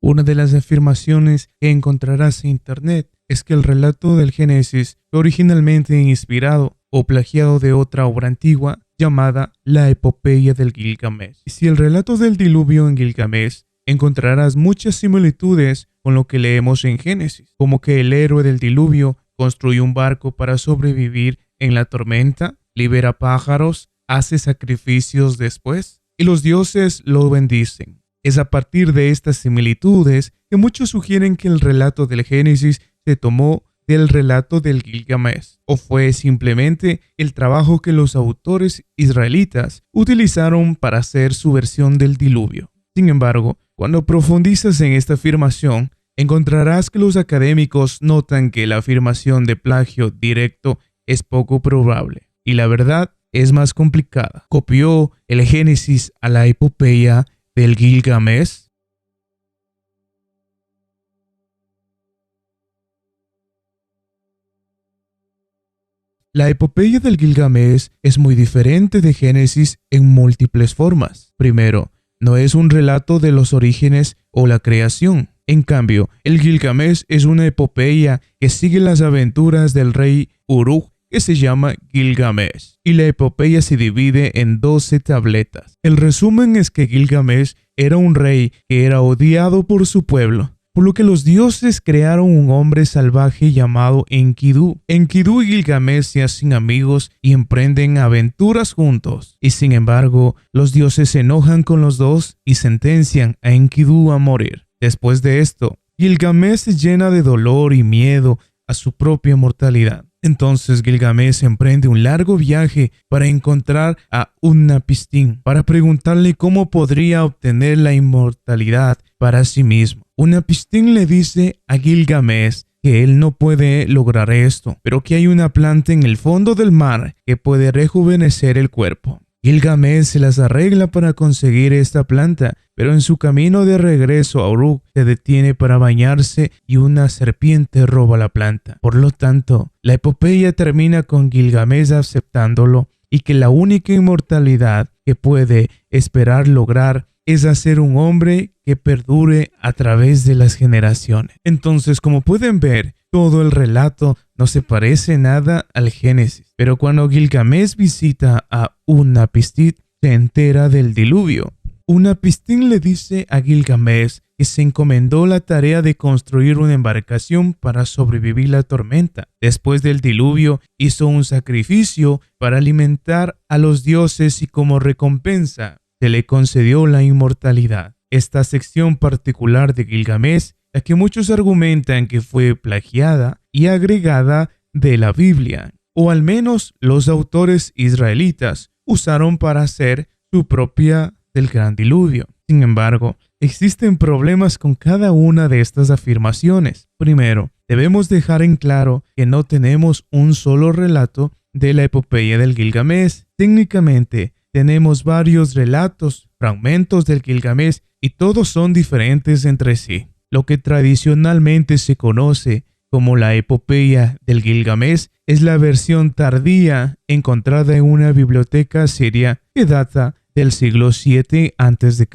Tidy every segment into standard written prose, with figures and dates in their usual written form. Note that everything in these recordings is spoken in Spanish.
Una de las afirmaciones que encontrarás en Internet es que el relato del Génesis fue originalmente inspirado o plagiado de otra obra antigua llamada la Epopeya del Gilgamesh. Y si el relato del diluvio en Gilgamesh, encontrarás muchas similitudes con lo que leemos en Génesis, como que el héroe del diluvio construye un barco para sobrevivir en la tormenta, libera pájaros, hace sacrificios después, y los dioses lo bendicen. Es a partir de estas similitudes que muchos sugieren que el relato del Génesis se tomó del relato del Gilgamesh, o fue simplemente el trabajo que los autores israelitas utilizaron para hacer su versión del diluvio. Sin embargo, cuando profundizas en esta afirmación, encontrarás que los académicos notan que la afirmación de plagio directo es poco probable, y la verdad es más complicada. ¿Copió el Génesis a la epopeya del Gilgamesh? La epopeya del Gilgamesh es muy diferente de Génesis en múltiples formas. Primero, no es un relato de los orígenes o la creación. En cambio, el Gilgamesh es una epopeya que sigue las aventuras del rey Uruk, que se llama Gilgamesh, y la epopeya se divide en 12 tabletas. El resumen es que Gilgamesh era un rey que era odiado por su pueblo, por lo que los dioses crearon un hombre salvaje llamado Enkidu. Enkidu y Gilgamesh se hacen amigos y emprenden aventuras juntos. Y sin embargo, los dioses se enojan con los dos y sentencian a Enkidu a morir. Después de esto, Gilgamesh se llena de dolor y miedo a su propia mortalidad. Entonces Gilgamesh emprende un largo viaje para encontrar a Utnapishtim, para preguntarle cómo podría obtener la inmortalidad para sí mismo. Utnapishtim le dice a Gilgamesh que él no puede lograr esto, pero que hay una planta en el fondo del mar que puede rejuvenecer el cuerpo. Gilgamesh se las arregla para conseguir esta planta, pero en su camino de regreso a Uruk se detiene para bañarse y una serpiente roba la planta. Por lo tanto, la epopeya termina con Gilgamesh aceptándolo y que la única inmortalidad que puede esperar lograr es hacer un hombre que perdure a través de las generaciones. Entonces, como pueden ver, todo el relato no se parece nada al Génesis. Pero cuando Gilgamesh visita a Utnapishtim, se entera del diluvio. Utnapishtim le dice a Gilgamesh que se encomendó la tarea de construir una embarcación para sobrevivir la tormenta. Después del diluvio, hizo un sacrificio para alimentar a los dioses y como recompensa, se le concedió la inmortalidad. Esta sección particular de Gilgamesh, la que muchos argumentan que fue plagiada y agregada de la Biblia, o al menos los autores israelitas usaron para hacer su propia del gran diluvio. Sin embargo, existen problemas con cada una de estas afirmaciones. Primero, debemos dejar en claro que no tenemos un solo relato de la epopeya del Gilgamesh. Técnicamente, tenemos varios relatos, fragmentos del Gilgamesh, y todos son diferentes entre sí. Lo que tradicionalmente se conoce como la epopeya del Gilgamesh es la versión tardía encontrada en una biblioteca siria que data del siglo VII a.C.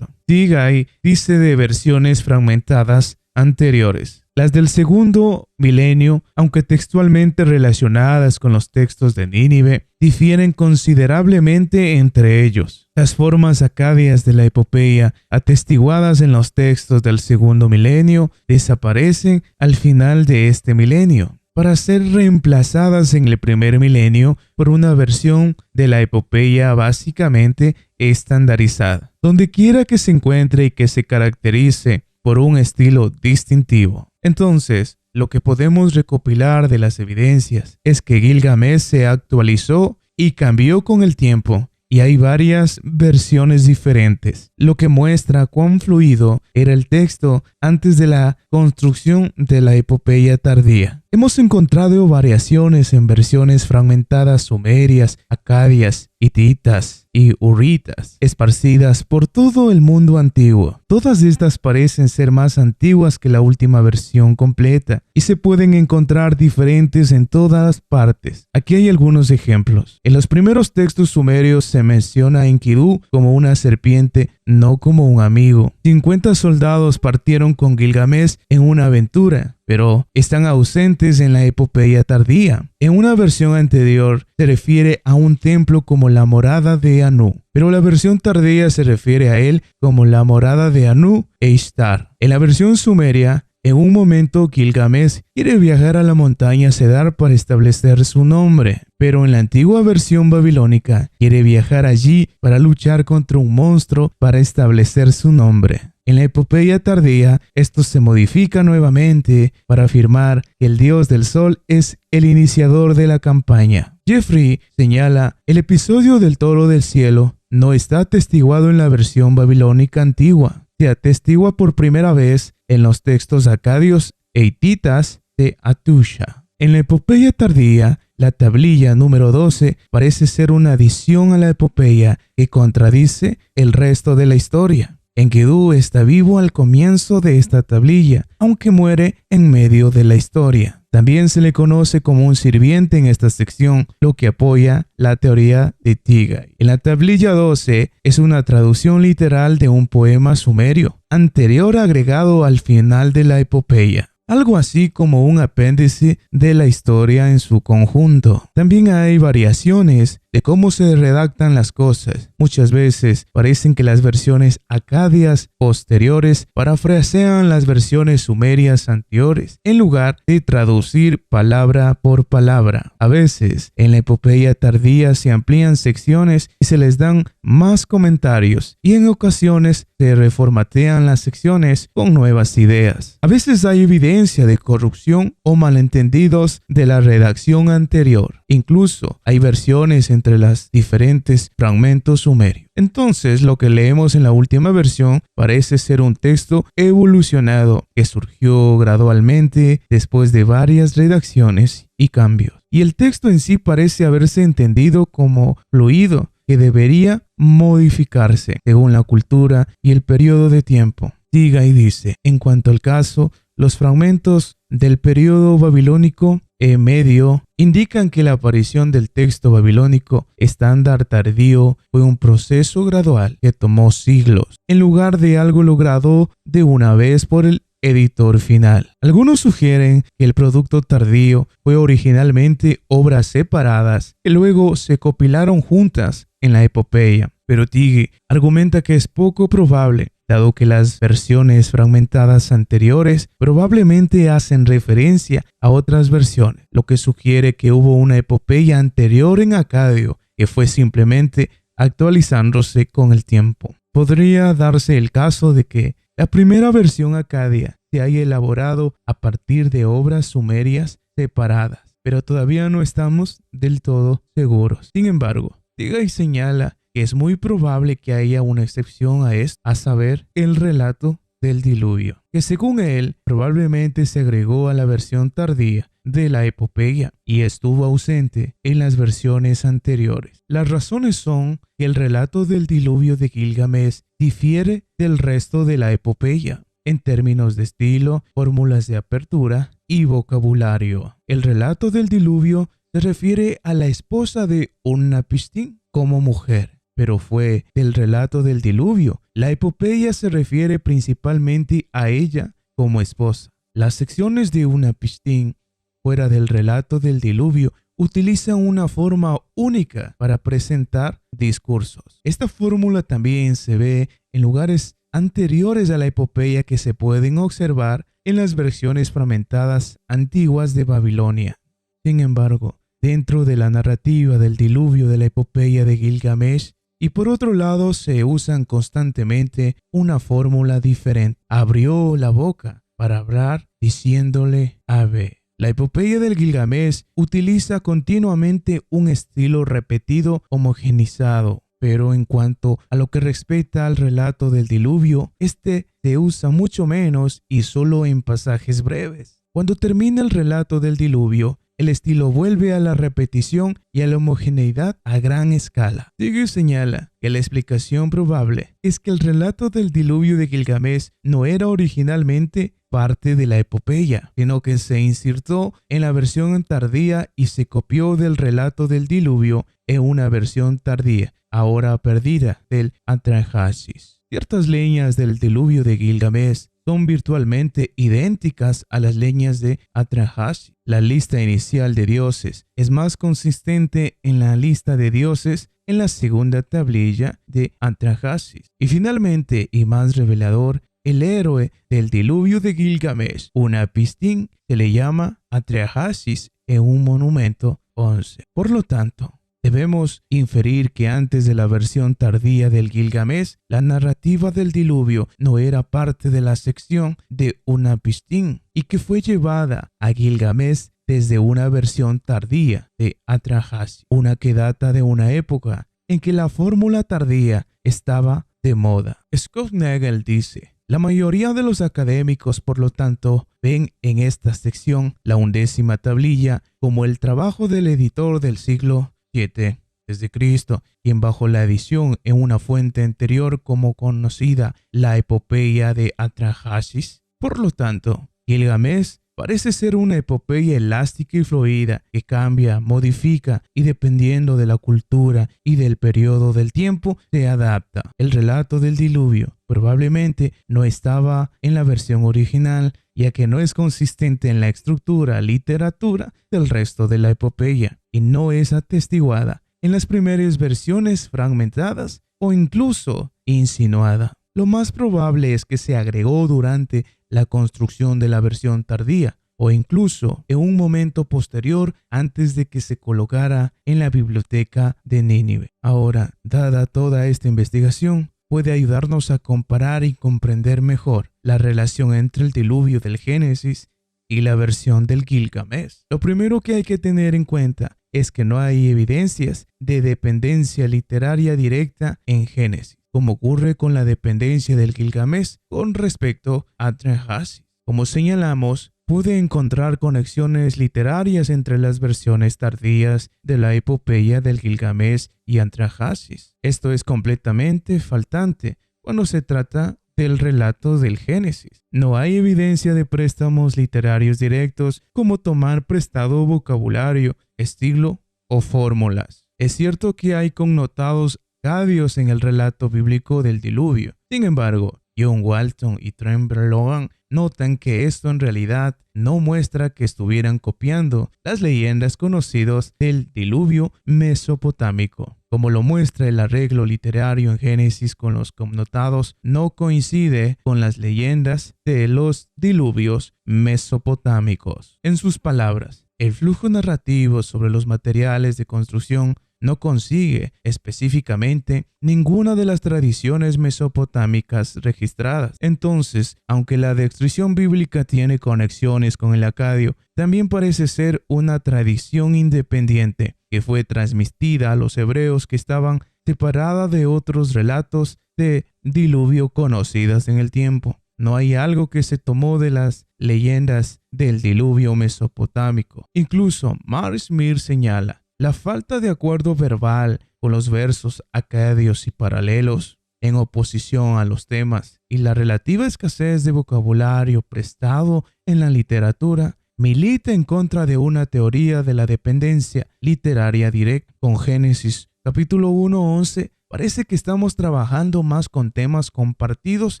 Tigay dice de versiones fragmentadas anteriores. Las del segundo milenio, aunque textualmente relacionadas con los textos de Nínive, difieren considerablemente entre ellos. Las formas acadias de la epopeya, atestiguadas en los textos del segundo milenio, desaparecen al final de este milenio, para ser reemplazadas en el primer milenio por una versión de la epopeya básicamente estandarizada, donde quiera que se encuentre y que se caracterice por un estilo distintivo. Entonces, lo que podemos recopilar de las evidencias es que Gilgamesh se actualizó y cambió con el tiempo, y hay varias versiones diferentes, lo que muestra cuán fluido era el texto antes de la construcción de la epopeya tardía. Hemos encontrado variaciones en versiones fragmentadas sumerias, acadias, hititas y hurritas, esparcidas por todo el mundo antiguo. Todas estas parecen ser más antiguas que la última versión completa y se pueden encontrar diferentes en todas partes. Aquí hay algunos ejemplos. En los primeros textos sumerios se menciona a Enkidu como una serpiente, no como un amigo. 50 soldados partieron con Gilgamesh en una aventura, pero están ausentes en la epopeya tardía. En una versión anterior se refiere a un templo como la morada de Anu, pero la versión tardía se refiere a él como la morada de Anu e Ishtar. En la versión sumeria, en un momento Gilgamesh quiere viajar a la montaña Cedar para establecer su nombre, pero en la antigua versión babilónica quiere viajar allí para luchar contra un monstruo para establecer su nombre. En la epopeya tardía, esto se modifica nuevamente para afirmar que el dios del sol es el iniciador de la campaña. Jeffrey señala, el episodio del toro del cielo no está atestiguado en la versión babilónica antigua. Se atestigua por primera vez en los textos acadios e hititas de Atusha. En la epopeya tardía, la tablilla número 12 parece ser una adición a la epopeya que contradice el resto de la historia. Enkidu está vivo al comienzo de esta tablilla, aunque muere en medio de la historia. También se le conoce como un sirviente en esta sección, lo que apoya la teoría de Tigai. En la tablilla 12 es una traducción literal de un poema sumerio, anterior agregado al final de la epopeya. Algo así como un apéndice de la historia en su conjunto. También hay variaciones de cómo se redactan las cosas. Muchas veces parecen que las versiones acadias posteriores parafrasean las versiones sumerias anteriores, en lugar de traducir palabra por palabra. A veces, en la epopeya tardía se amplían secciones y se les dan más comentarios, y en ocasiones se reformatean las secciones con nuevas ideas. A veces hay evidencia de corrupción o malentendidos de la redacción anterior. Incluso hay versiones entre los diferentes fragmentos sumerios. Entonces, lo que leemos en la última versión parece ser un texto evolucionado que surgió gradualmente después de varias redacciones y cambios. Y el texto en sí parece haberse entendido como fluido, que debería modificarse según la cultura y el periodo de tiempo. Tigai dice, en cuanto al caso, los fragmentos del periodo babilónico medio indican que la aparición del texto babilónico estándar tardío fue un proceso gradual que tomó siglos, en lugar de algo logrado de una vez por el editor final. Algunos sugieren que el producto tardío fue originalmente obras separadas que luego se compilaron juntas en la epopeya, pero Tigai argumenta que es poco probable, dado que las versiones fragmentadas anteriores probablemente hacen referencia a otras versiones, lo que sugiere que hubo una epopeya anterior en acadio que fue simplemente actualizándose con el tiempo. Podría darse el caso de que la primera versión acadia se haya elaborado a partir de obras sumerias separadas, pero todavía no estamos del todo seguros. Sin embargo, Tigai señala que es muy probable que haya una excepción a esto, a saber, el relato del diluvio, que según él probablemente se agregó a la versión tardía de la epopeya y estuvo ausente en las versiones anteriores. Las razones son que el relato del diluvio de Gilgamesh difiere del resto de la epopeya en términos de estilo, fórmulas de apertura y vocabulario. El relato del diluvio se refiere a la esposa de Utnapishtim como mujer, pero fue del relato del diluvio. La epopeya se refiere principalmente a ella como esposa. Las secciones de Utnapishtim fuera del relato del diluvio utilizan una forma única para presentar discursos. Esta fórmula también se ve en lugares anteriores a la epopeya que se pueden observar en las versiones fragmentadas antiguas de Babilonia. Sin embargo, dentro de la narrativa del diluvio de la epopeya de Gilgamesh, y por otro lado se usan constantemente una fórmula diferente. Abrió la boca para hablar diciéndole ave. La epopeya del Gilgamesh utiliza continuamente un estilo repetido homogenizado, pero en cuanto a lo que respecta al relato del diluvio, este se usa mucho menos y solo en pasajes breves. Cuando termina el relato del diluvio, el estilo vuelve a la repetición y a la homogeneidad a gran escala. Tigai señala que la explicación probable es que el relato del diluvio de Gilgamesh no era originalmente parte de la epopeya, sino que se insertó en la versión tardía y se copió del relato del diluvio en una versión tardía, ahora perdida, del Atrahasis. Ciertas leñas del diluvio de Gilgamesh son virtualmente idénticas a las leñas de Atrahasis. La lista inicial de dioses es más consistente en la lista de dioses en la segunda tablilla de Atrahasis. Y finalmente, y más revelador, el héroe del diluvio de Gilgamesh, Unapistín, se le llama Atrahasis en un monumento 11. Por lo tanto, debemos inferir que antes de la versión tardía del Gilgamesh, la narrativa del diluvio no era parte de la sección de Unapistín y que fue llevada a Gilgamesh desde una versión tardía de Atrahasis, una que data de una época en que la fórmula tardía estaba de moda. Scott Nagel dice: la mayoría de los académicos, por lo tanto, ven en esta sección la 11ª tablilla como el trabajo del editor del siglo 7 desde Cristo, quien bajo la edición en una fuente anterior como conocida la epopeya de Atrahasis. Por lo tanto, Gilgamesh parece ser una epopeya elástica y fluida que cambia, modifica y dependiendo de la cultura y del periodo del tiempo se adapta. El relato del diluvio probablemente no estaba en la versión original, ya que no es consistente en la estructura, literatura del resto de la epopeya y no es atestiguada en las primeras versiones fragmentadas o incluso insinuada. Lo más probable es que se agregó durante la construcción de la versión tardía o incluso en un momento posterior antes de que se colocara en la biblioteca de Nínive. Ahora, dada toda esta investigación, puede ayudarnos a comparar y comprender mejor la relación entre el diluvio del Génesis y la versión del Gilgamesh. Lo primero que hay que tener en cuenta es que no hay evidencias de dependencia literaria directa en Génesis, como ocurre con la dependencia del Gilgamesh con respecto a Atrahasis. Como señalamos, pude encontrar conexiones literarias entre las versiones tardías de la epopeya del Gilgamesh y Atrahasis. Esto es completamente faltante cuando se trata del relato del Génesis. No hay evidencia de préstamos literarios directos como tomar prestado vocabulario, estilo o fórmulas. Es cierto que hay connotados agadios en el relato bíblico del diluvio. Sin embargo, John Walton y Trent Logan notan que esto en realidad no muestra que estuvieran copiando las leyendas conocidas del diluvio mesopotámico. Como lo muestra el arreglo literario en Génesis con los connotados, no coincide con las leyendas de los diluvios mesopotámicos. En sus palabras, el flujo narrativo sobre los materiales de construcción no consigue específicamente ninguna de las tradiciones mesopotámicas registradas. Entonces, aunque la descripción bíblica tiene conexiones con el acadio, también parece ser una tradición independiente que fue transmitida a los hebreos que estaban separada de otros relatos de diluvio conocidas en el tiempo. No hay algo que se tomó de las leyendas del diluvio mesopotámico. Incluso Mark Smith señala la falta de acuerdo verbal con los versos acadios y paralelos en oposición a los temas y la relativa escasez de vocabulario prestado en la literatura milita en contra de una teoría de la dependencia literaria directa. Con Génesis capítulo 1:11 parece que estamos trabajando más con temas compartidos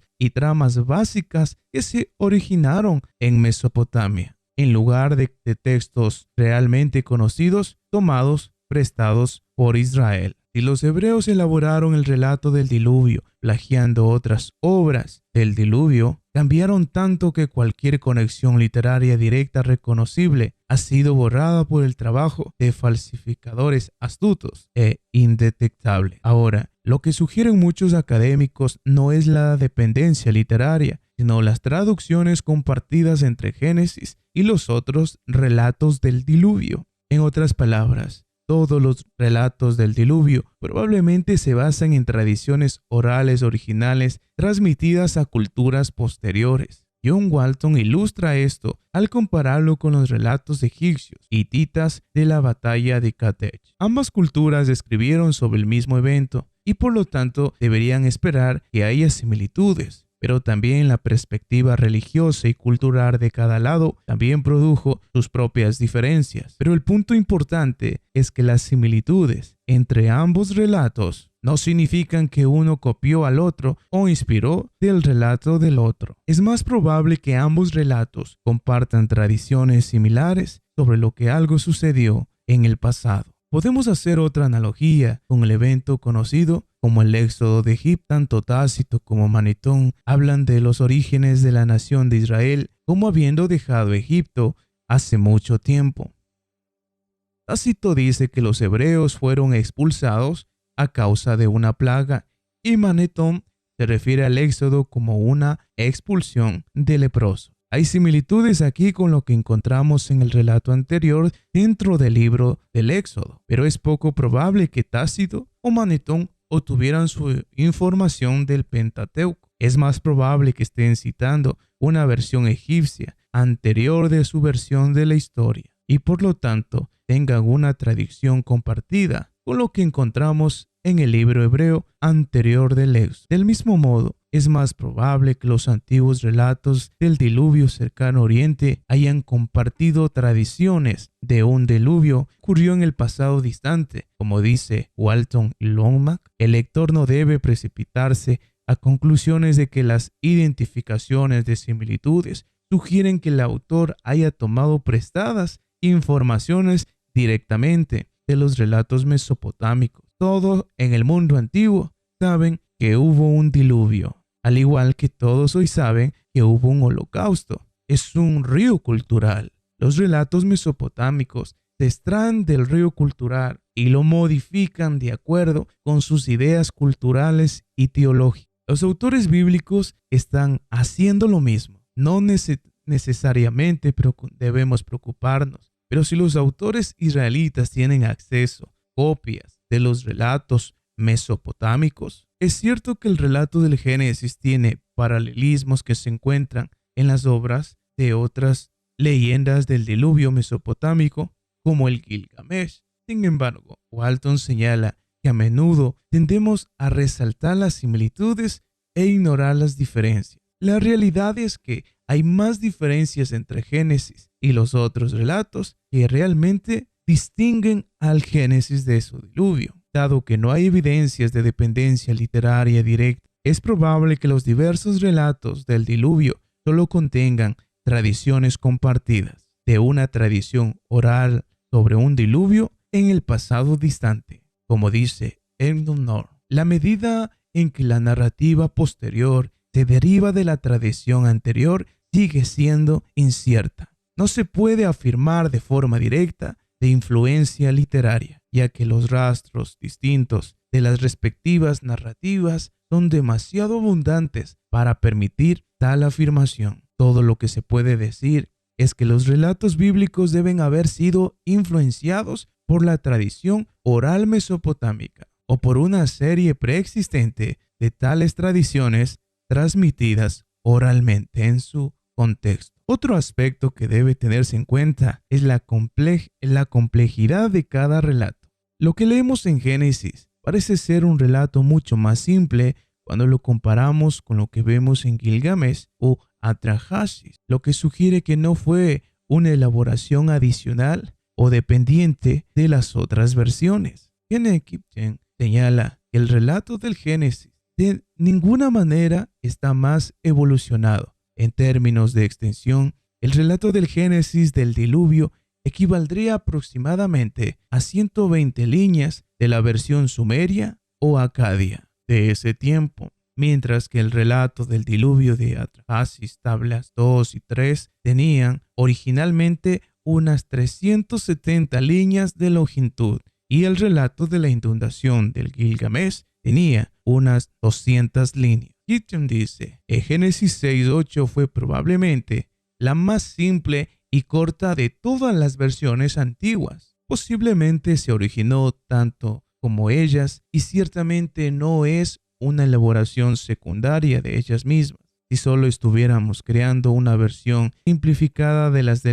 y tramas básicas que se originaron en Mesopotamia, en lugar de textos realmente conocidos tomados prestados por Israel. Si los hebreos elaboraron el relato del diluvio plagiando otras obras del diluvio, cambiaron tanto que cualquier conexión literaria directa reconocible ha sido borrada por el trabajo de falsificadores astutos e indetectables. Ahora, lo que sugieren muchos académicos no es la dependencia literaria, sino las traducciones compartidas entre Génesis y los otros relatos del diluvio. En otras palabras, todos los relatos del diluvio probablemente se basan en tradiciones orales originales transmitidas a culturas posteriores. John Walton ilustra esto al compararlo con los relatos egipcios y hititas de la batalla de Kadesh. Ambas culturas escribieron sobre el mismo evento y por lo tanto deberían esperar que haya similitudes. Pero también la perspectiva religiosa y cultural de cada lado también produjo sus propias diferencias. Pero el punto importante es que las similitudes entre ambos relatos no significan que uno copió al otro o inspiró del relato del otro. Es más probable que ambos relatos compartan tradiciones similares sobre lo que algo sucedió en el pasado. Podemos hacer otra analogía con el evento conocido como el éxodo de Egipto. Tanto Tácito como Manetón hablan de los orígenes de la nación de Israel como habiendo dejado Egipto hace mucho tiempo. Tácito dice que los hebreos fueron expulsados a causa de una plaga y Manetón se refiere al éxodo como una expulsión de leprosos. Hay similitudes aquí con lo que encontramos en el relato anterior dentro del libro del Éxodo, pero es poco probable que Tácito o Manetón obtuvieran su información del Pentateuco. Es más probable que estén citando una versión egipcia anterior de su versión de la historia y por lo tanto tengan una tradición compartida con lo que encontramos en el libro hebreo anterior del Éxodo. Del mismo modo, es más probable que los antiguos relatos del diluvio cercano Oriente hayan compartido tradiciones de un diluvio que ocurrió en el pasado distante. Como dice Walton y Longman, el lector no debe precipitarse a conclusiones de que las identificaciones de similitudes sugieren que el autor haya tomado prestadas informaciones directamente de los relatos mesopotámicos. Todos en el mundo antiguo saben que hubo un diluvio, al igual que todos hoy saben que hubo un holocausto. Es un río cultural. Los relatos mesopotámicos se extraen del río cultural y lo modifican de acuerdo con sus ideas culturales y teológicas. Los autores bíblicos están haciendo lo mismo. No necesariamente debemos preocuparnos, pero si los autores israelitas tienen acceso a copias de los relatos mesopotámicos, es cierto que el relato del Génesis tiene paralelismos que se encuentran en las obras de otras leyendas del diluvio mesopotámico, como el Gilgamesh. Sin embargo, Walton señala que a menudo tendemos a resaltar las similitudes e ignorar las diferencias. La realidad es que hay más diferencias entre Génesis y los otros relatos que realmente distinguen al Génesis de su diluvio. Dado que no hay evidencias de dependencia literaria directa, es probable que los diversos relatos del diluvio solo contengan tradiciones compartidas de una tradición oral sobre un diluvio en el pasado distante. Como dice Edmund North, la medida en que la narrativa posterior se deriva de la tradición anterior sigue siendo incierta. No se puede afirmar de forma directa de influencia literaria, ya que los rastros distintos de las respectivas narrativas son demasiado abundantes para permitir tal afirmación. Todo lo que se puede decir es que los relatos bíblicos deben haber sido influenciados por la tradición oral mesopotámica o por una serie preexistente de tales tradiciones transmitidas oralmente en su contexto. Otro aspecto que debe tenerse en cuenta es la complejidad de cada relato. Lo que leemos en Génesis parece ser un relato mucho más simple cuando lo comparamos con lo que vemos en Gilgamesh o Atrahasis, lo que sugiere que no fue una elaboración adicional o dependiente de las otras versiones. Kenneth Kipchen señala que el relato del Génesis de ninguna manera está más evolucionado. En términos de extensión, el relato del Génesis del diluvio equivaldría aproximadamente a 120 líneas de la versión sumeria o acadia de ese tiempo, mientras que el relato del diluvio de Atrahasis, tablas 2 y 3, tenían originalmente unas 370 líneas de longitud y el relato de la inundación del Gilgamesh tenía unas 200 líneas. Kitchen dice, Génesis 6:8 fue probablemente la más simple y corta de todas las versiones antiguas. Posiblemente se originó tanto como ellas y ciertamente no es una elaboración secundaria de ellas mismas. Si solo estuviéramos creando una versión simplificada de las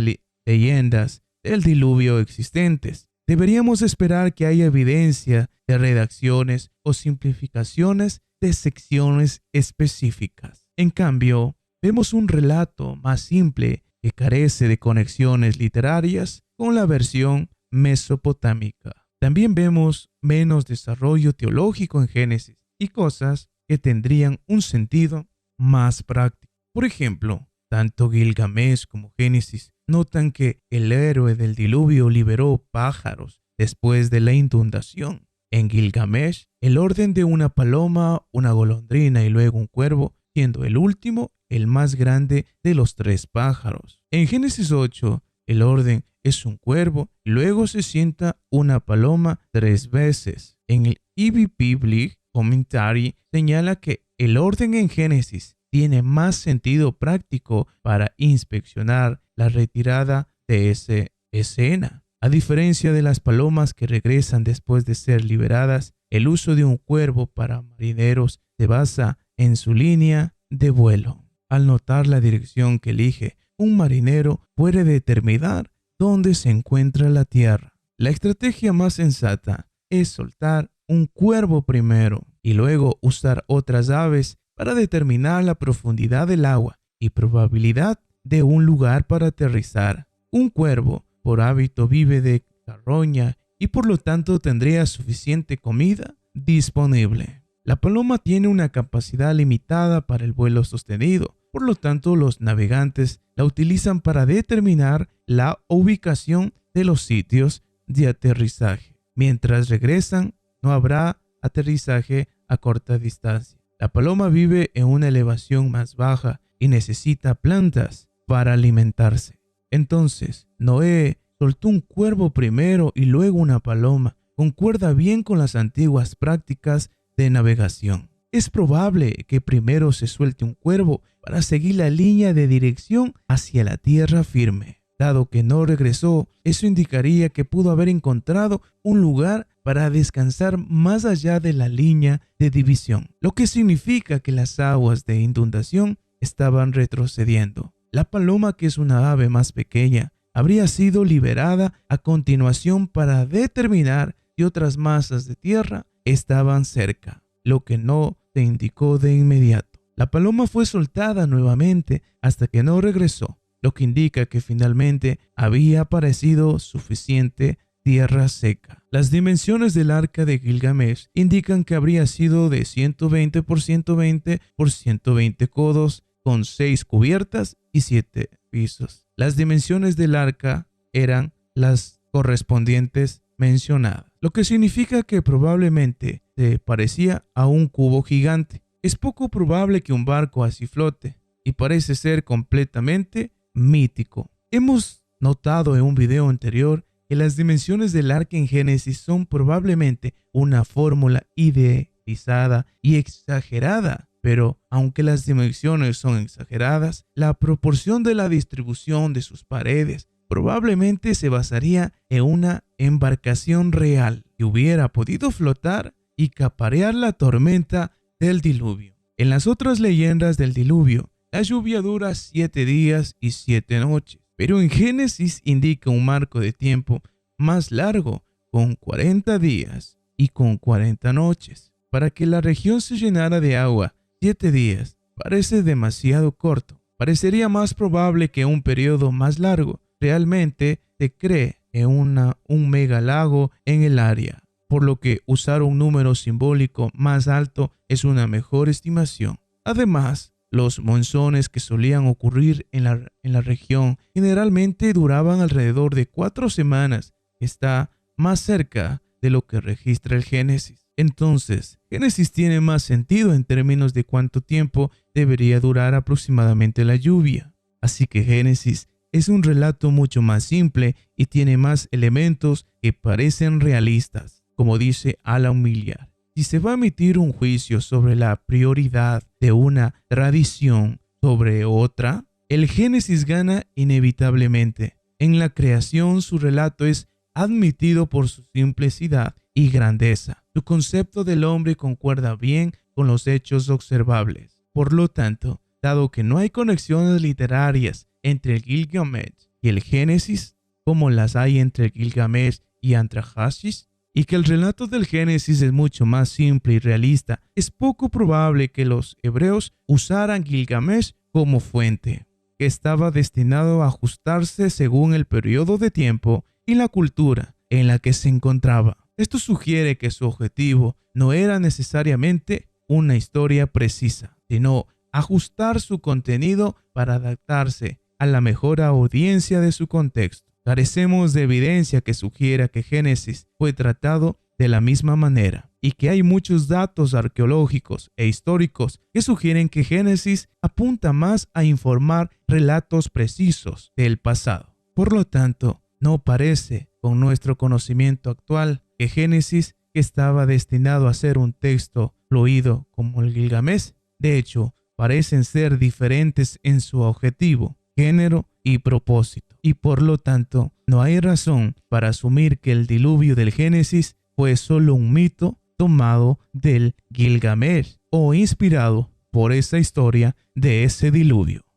leyendas del diluvio existentes, deberíamos esperar que haya evidencia de redacciones o simplificaciones de secciones específicas. En cambio, vemos un relato más simple que carece de conexiones literarias con la versión mesopotámica. También vemos menos desarrollo teológico en Génesis y cosas que tendrían un sentido más práctico. Por ejemplo, tanto Gilgamesh como Génesis notan que el héroe del diluvio liberó pájaros después de la inundación. En Gilgamesh, el orden de una paloma, una golondrina y luego un cuervo, siendo el último el más grande de los 3 pájaros. En Génesis 8, el orden es un cuervo, luego se sienta una paloma 3 veces. En el Ivy Biblic Commentary señala que el orden en Génesis tiene más sentido práctico para inspeccionar la retirada de esa escena. A diferencia de las palomas que regresan después de ser liberadas, el uso de un cuervo para marineros se basa en su línea de vuelo. Al notar la dirección que elige, un marinero puede determinar dónde se encuentra la tierra. La estrategia más sensata es soltar un cuervo primero y luego usar otras aves para determinar la profundidad del agua y probabilidad de un lugar para aterrizar. Un cuervo, por hábito, vive de carroña y por lo tanto tendría suficiente comida disponible. La paloma tiene una capacidad limitada para el vuelo sostenido, por lo tanto los navegantes la utilizan para determinar la ubicación de los sitios de aterrizaje. Mientras regresan, no habrá aterrizaje a corta distancia. La paloma vive en una elevación más baja y necesita plantas para alimentarse. Entonces, Noé soltó un cuervo primero y luego una paloma. Concuerda bien con las antiguas prácticas de navegación. Es probable que primero se suelte un cuervo para seguir la línea de dirección hacia la tierra firme. Dado que no regresó, eso indicaría que pudo haber encontrado un lugar para descansar más allá de la línea de división, lo que significa que las aguas de inundación estaban retrocediendo. La paloma, que es una ave más pequeña, habría sido liberada a continuación para determinar si otras masas de tierra estaban cerca, lo que no se indicó de inmediato. La paloma fue soltada nuevamente hasta que no regresó, lo que indica que finalmente había aparecido suficiente tierra seca. Las dimensiones del arca de Gilgamesh indican que habría sido de 120 por 120 por 120 codos, con 6 cubiertas y 7 pisos. Las dimensiones del arca eran las correspondientes mencionadas, lo que significa que probablemente se parecía a un cubo gigante. Es poco probable que un barco así flote y parece ser completamente mítico. Hemos notado en un video anterior que las dimensiones del arca en Génesis son probablemente una fórmula idealizada y exagerada, pero aunque las dimensiones son exageradas, la proporción de la distribución de sus paredes probablemente se basaría en una embarcación real que hubiera podido flotar y caparear la tormenta del diluvio. En las otras leyendas del diluvio, la lluvia dura 7 días y 7 noches, pero en Génesis indica un marco de tiempo más largo, con 40 días y con 40 noches. Para que la región se llenara de agua, 7 días parece demasiado corto. Parecería más probable que un periodo más largo. Realmente se cree en un megalago en el área, por lo que usar un número simbólico más alto es una mejor estimación. Además, los monzones que solían ocurrir en la región generalmente duraban alrededor de 4 semanas, que está más cerca de lo que registra el Génesis. Entonces, Génesis tiene más sentido en términos de cuánto tiempo debería durar aproximadamente la lluvia. Así que Génesis es un relato mucho más simple y tiene más elementos que parecen realistas, como dice Alan Millar. Si se va a emitir un juicio sobre la prioridad de una tradición sobre otra, el Génesis gana inevitablemente. En la creación, su relato es admitido por su simplicidad y grandeza. Su concepto del hombre concuerda bien con los hechos observables. Por lo tanto, dado que no hay conexiones literarias entre el Gilgamesh y el Génesis, como las hay entre el Gilgamesh y Atrahasis, y que el relato del Génesis es mucho más simple y realista, es poco probable que los hebreos usaran Gilgamesh como fuente, que estaba destinado a ajustarse según el periodo de tiempo y la cultura en la que se encontraba. Esto sugiere que su objetivo no era necesariamente una historia precisa, sino ajustar su contenido para adaptarse a la mejor audiencia de su contexto. Carecemos de evidencia que sugiera que Génesis fue tratado de la misma manera y que hay muchos datos arqueológicos e históricos que sugieren que Génesis apunta más a informar relatos precisos del pasado. Por lo tanto, no parece, con nuestro conocimiento actual, que Génesis, que estaba destinado a ser un texto fluido como el Gilgamesh, de hecho, parecen ser diferentes en su objetivo, género y propósito. Y por lo tanto, no hay razón para asumir que el diluvio del Génesis fue solo un mito tomado del Gilgamesh o inspirado por esa historia de ese diluvio.